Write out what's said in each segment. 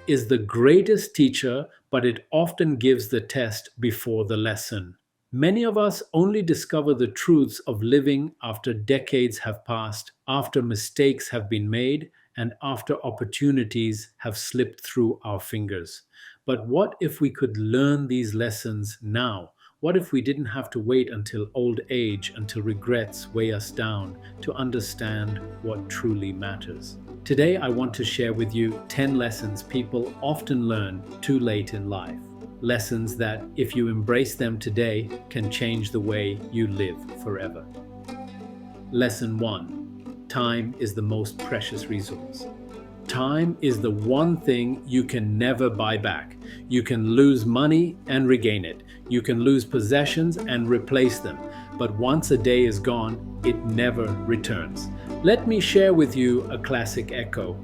is the greatest teacher, but it often gives the test before the lesson. Many of us only discover the truths of living after decades have passed, after mistakes have been made, and after opportunities have slipped through our fingers. But what if we could learn these lessons now? What if we didn't have to wait until old age, until regrets weigh us down to understand what truly matters? Today, I want to share with you 10 lessons people often learn too late in life. Lessons that, if you embrace them today, can change the way you live forever. Lesson 1. Time is the most precious resource. Time is the one thing you can never buy back. You can lose money and regain it. You can lose possessions and replace them. But once a day is gone, it never returns. Let me share with you a classic echo.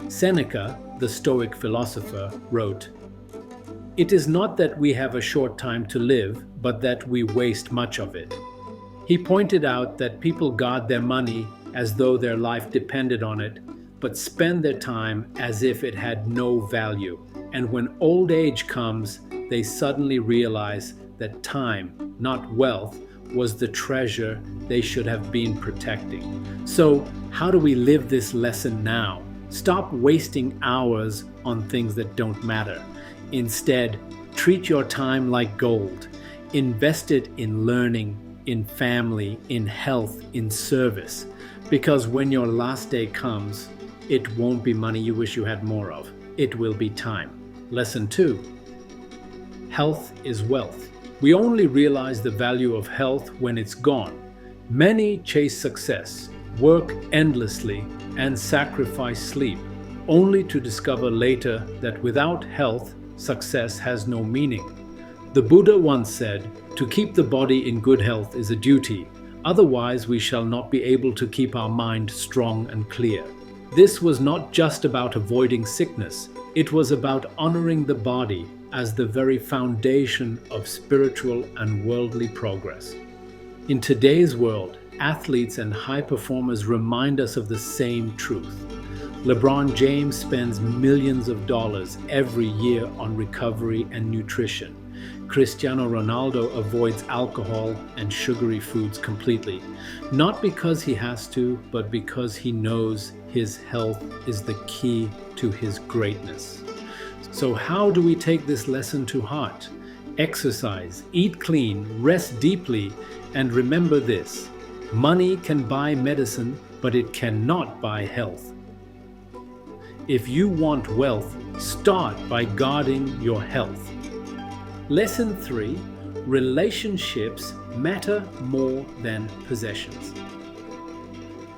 Seneca, the Stoic philosopher, wrote, "It is not that we have a short time to live, but that we waste much of it." He pointed out that people guard their money as though their life depended on it, but spend their time as if it had no value. And when old age comes, they suddenly realize that time, not wealth, was the treasure they should have been protecting. So, how do we live this lesson now? Stop wasting hours on things that don't matter. Instead, treat your time like gold. Invest it in learning, in family, in health, in service. Because when your last day comes, it won't be money you wish you had more of. It will be time. Lesson 2. Health is wealth. We only realize the value of health when it's gone. Many chase success, work endlessly, and sacrifice sleep, only to discover later that without health, success has no meaning. The Buddha once said, "To keep the body in good health is a duty. Otherwise, we shall not be able to keep our mind strong and clear." This was not just about avoiding sickness. It was about honoring the body as the very foundation of spiritual and worldly progress. In today's world, athletes and high performers remind us of the same truth. LeBron James spends millions of dollars every year on recovery and nutrition. Cristiano Ronaldo avoids alcohol and sugary foods completely, not because he has to, but because he knows his health is the key to his greatness. So how do we take this lesson to heart? Exercise, eat clean, rest deeply, and remember this: money can buy medicine, but it cannot buy health. If you want wealth, start by guarding your health. Lesson 3. Relationships matter more than possessions.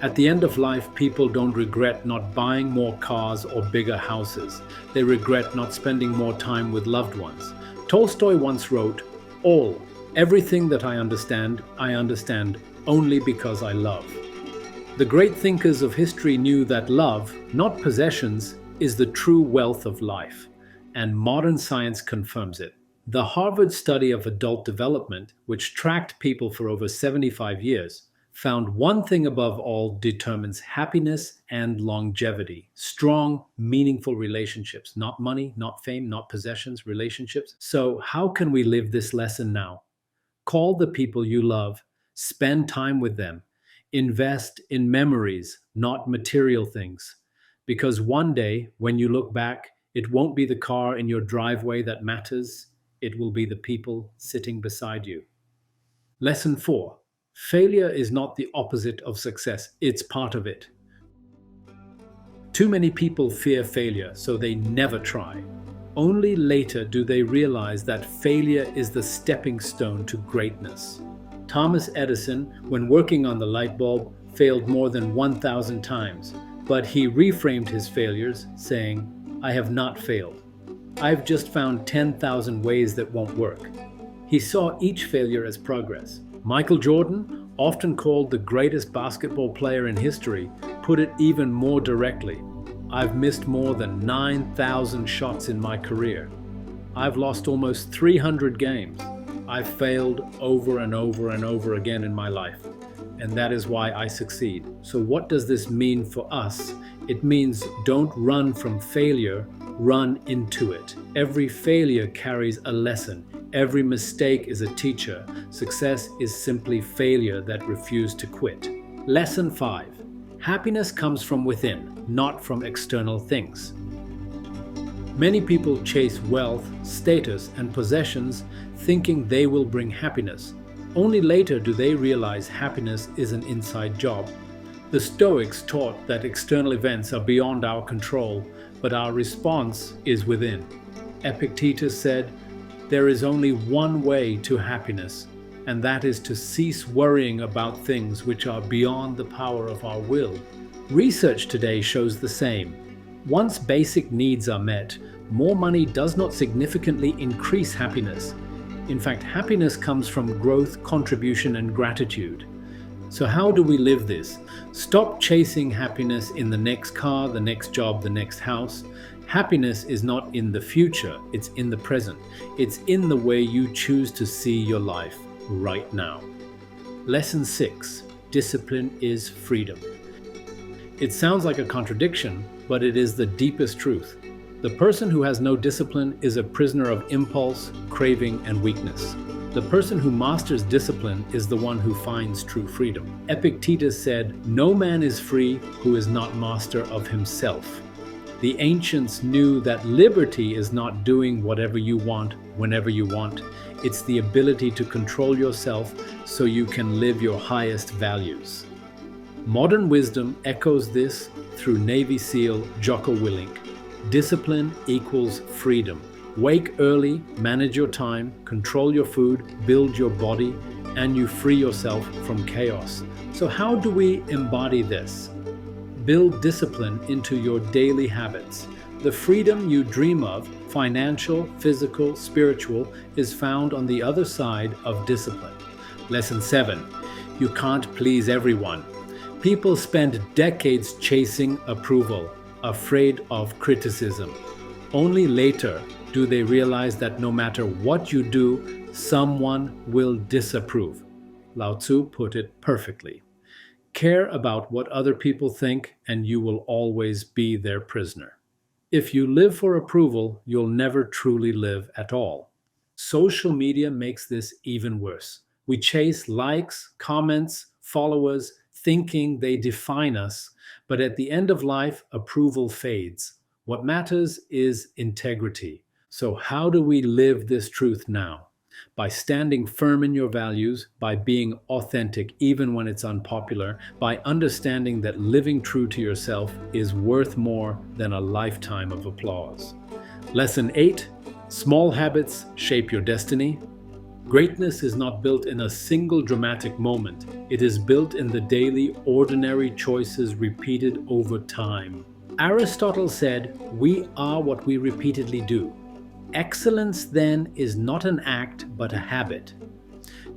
At the end of life, people don't regret not buying more cars or bigger houses. They regret not spending more time with loved ones. Tolstoy once wrote, Everything that I understand only because I love." The great thinkers of history knew that love, not possessions, is the true wealth of life, and modern science confirms it. The Harvard study of adult development, which tracked people for over 75 years, found one thing above all determines happiness and longevity. Strong, meaningful relationships, not money, not fame, not possessions, relationships. So how can we live this lesson now? Call the people you love, spend time with them, invest in memories, not material things. Because one day, when you look back, it won't be the car in your driveway that matters. It will be the people sitting beside you. Lesson 4. Failure is not the opposite of success. It's part of it. Too many people fear failure, so they never try. Only later do they realize that failure is the stepping stone to greatness. Thomas Edison, when working on the light bulb, failed more than 1,000 times, but he reframed his failures, saying, "I have not failed. I've just found 10,000 ways that won't work." He saw each failure as progress. Michael Jordan, often called the greatest basketball player in history, put it even more directly. "I've missed more than 9,000 shots in my career. I've lost almost 300 games. I've failed over and over and over again in my life. and that is why I succeed. So what does this mean for us? It means don't run from failure, run into it. Every failure carries a lesson. Every mistake is a teacher. Success is simply failure that refused to quit. Lesson 5. Happiness comes from within, not from external things. Many people chase wealth, status, and possessions thinking they will bring happiness. Only later do they realize happiness is an inside job. The Stoics taught that external events are beyond our control, but our response is within. Epictetus said, "There is only one way to happiness, and that is to cease worrying about things which are beyond the power of our will." Research today shows the same. Once basic needs are met, more money does not significantly increase happiness. In fact, happiness comes from growth, contribution, and gratitude. So how do we live this? Stop chasing happiness in the next car, the next job, the next house. Happiness is not in the future, it's in the present. It's in the way you choose to see your life right now. Lesson 6. Discipline is freedom. It sounds like a contradiction, but it is the deepest truth. The person who has no discipline is a prisoner of impulse, craving, and weakness. The person who masters discipline is the one who finds true freedom. Epictetus said, "No man is free who is not master of himself." The ancients knew that liberty is not doing whatever you want, whenever you want. It's the ability to control yourself so you can live your highest values. Modern wisdom echoes this through Navy SEAL Jocko Willink. Discipline equals freedom. Wake early, manage your time, control your food, build your body, and you free yourself from chaos. So how do we embody this? Build discipline into your daily habits. The freedom you dream of, financial, physical, spiritual, is found on the other side of discipline. Lesson 7. You can't please everyone. People spend decades chasing approval, afraid of criticism. Only later do they realize that no matter what you do, someone will disapprove. Lao Tzu put it perfectly. Care about what other people think, and you will always be their prisoner. If you live for approval, you'll never truly live at all. Social media makes this even worse. We chase likes, comments, followers, thinking they define us, but at the end of life, approval fades. What matters is integrity. So how do we live this truth now? By standing firm in your values, by being authentic even when it's unpopular, by understanding that living true to yourself is worth more than a lifetime of applause. Lesson 8. Small habits shape your destiny. Greatness is not built in a single dramatic moment. It is built in the daily, ordinary choices repeated over time. Aristotle said, "We are what we repeatedly do." Excellence, then, is not an act, but a habit.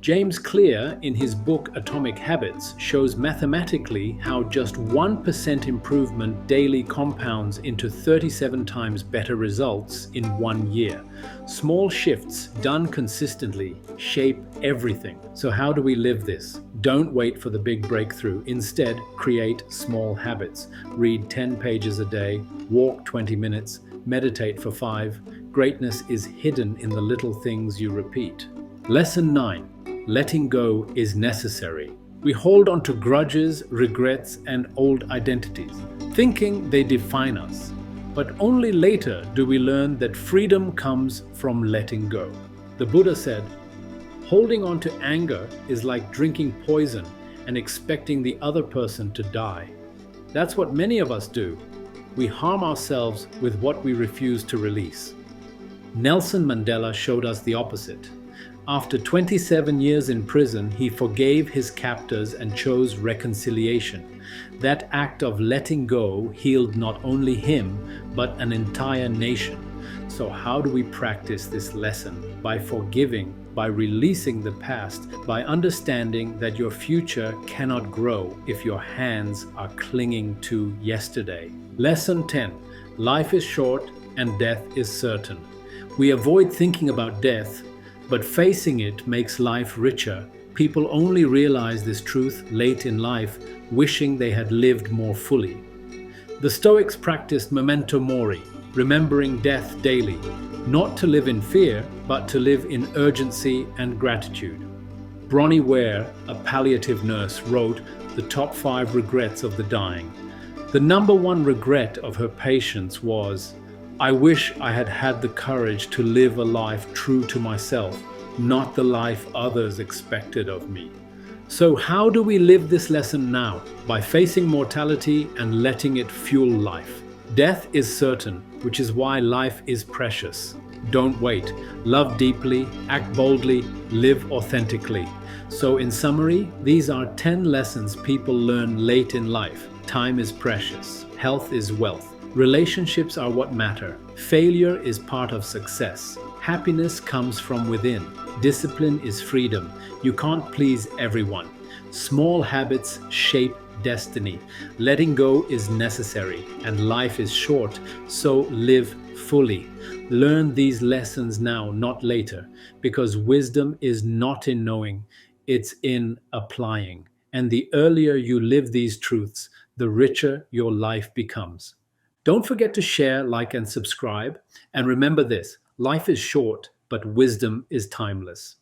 James Clear, in his book Atomic Habits, shows mathematically how just 1% improvement daily compounds into 37 times better results in 1 year. Small shifts done consistently shape everything. So how do we live this? Don't wait for the big breakthrough. Instead, create small habits. Read 10 pages a day, walk 20 minutes, meditate for 5. Greatness is hidden in the little things you repeat. Lesson 9. Letting go is necessary. We hold on to grudges, regrets, and old identities, thinking they define us. But only later do we learn that freedom comes from letting go. The Buddha said, "Holding on to anger is like drinking poison and expecting the other person to die." That's what many of us do. We harm ourselves with what we refuse to release. Nelson Mandela showed us the opposite. After 27 years in prison, he forgave his captors and chose reconciliation. That act of letting go healed not only him, but an entire nation. So how do we practice this lesson? By forgiving, by releasing the past, by understanding that your future cannot grow if your hands are clinging to yesterday. Lesson 10. Life is short and death is certain. We avoid thinking about death, but facing it makes life richer, People only realize this truth late in life, wishing they had lived more fully. The Stoics practiced memento mori, remembering death daily, not to live in fear, but to live in urgency and gratitude. Bronnie Ware, a palliative nurse, wrote the top 5 regrets of the dying. The number one regret of her patients was, "I wish I had had the courage to live a life true to myself, not the life others expected of me." So, how do we live this lesson now? By facing mortality and letting it fuel life. Death is certain, which is why life is precious. Don't wait. Love deeply, act boldly, live authentically. So, in summary, these are 10 lessons people learn late in life. Time is precious. Health is wealth. Relationships are what matter. Failure is part of success. Happiness comes from within. Discipline is freedom. You can't please everyone. Small habits shape destiny. Letting go is necessary, and life is short, so live fully. Learn these lessons now, not later, because wisdom is not in knowing, it's in applying. And the earlier you live these truths, the richer your life becomes. Don't forget to share, like, and subscribe. And remember this: life is short, but wisdom is timeless.